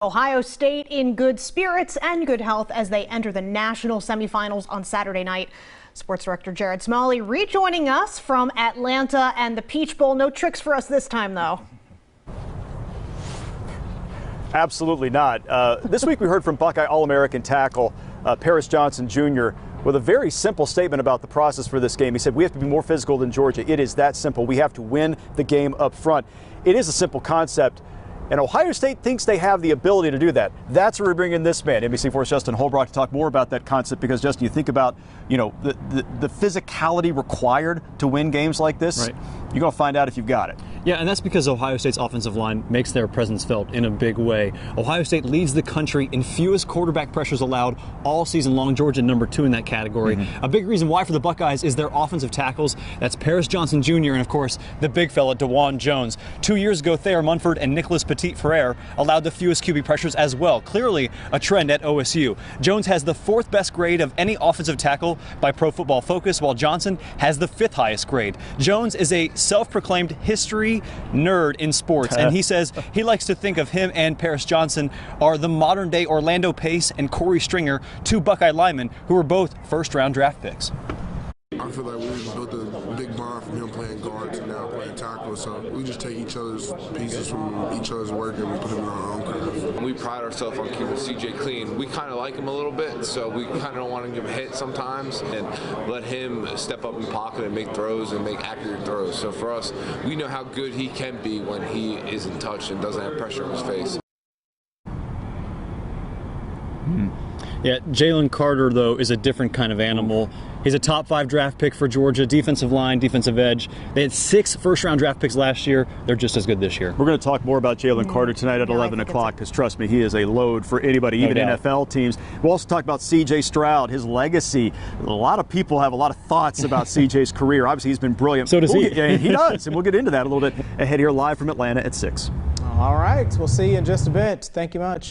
Ohio State in good spirits and good health as they enter the national semifinals on Saturday night. Sports Director Jared Smalley rejoining us from Atlanta and the Peach Bowl. No tricks for us this time, though. Absolutely not. This week we heard from Buckeye All-American tackle Paris Johnson Jr. with a very simple statement about the process for this game. He said, we have to be more physical than Georgia. It is that simple. We have to win the game up front. It is a simple concept. And Ohio State thinks they have the ability to do that. That's where we bring in this man, NBC4's Justin Holbrook, to talk more about that concept. Because, Justin, you think about, the physicality required to win games like this. Right. You're going to find out if you've got it. Yeah, and that's because Ohio State's offensive line makes their presence felt in a big way. Ohio State leads the country in fewest quarterback pressures allowed all season long. Georgia number 2 in that category. A big reason why for the Buckeyes is their offensive tackles. That's Paris Johnson Jr. and, of course, the big fella, Dawand Jones. 2 years ago, Thayer Munford and Nicholas Petit-Frere allowed the fewest QB pressures as well. Clearly a trend at OSU. Jones has the 4th best grade of any offensive tackle by Pro Football Focus, while Johnson has the 5th highest grade. Jones is a self-proclaimed history nerd in sports, and he says he likes to think of him and Paris Johnson are the modern-day Orlando Pace and Corey Stringer, 2 Buckeye linemen who were both first-round draft picks. I feel like we built a big bond from him playing guard to now playing tackle, so we just take each other's pieces from each other's work and we put them in our own craft. We pride ourselves on keeping CJ clean. We kind of like him a little bit, so we kind of don't want to give him a hit sometimes and let him step up in the pocket and make throws and make accurate throws. So for us, we know how good he can be when he isn't touched and doesn't have pressure on his face. Yeah, Jalen Carter, though, is a different kind of animal. He's a top 5 draft pick for Georgia, defensive line, defensive edge. They had 6 first-round draft picks last year. They're just as good this year. We're going to talk more about Jalen Carter tonight at 11 o'clock because, trust me, he is a load for anybody, even NFL teams. We'll also talk about C.J. Stroud, his legacy. A lot of people have a lot of thoughts about C.J.'s career. Obviously, he's been brilliant. So does he. He does, and we'll get into that a little bit ahead here live from Atlanta at 6. All right, we'll see you in just a bit. Thank you much.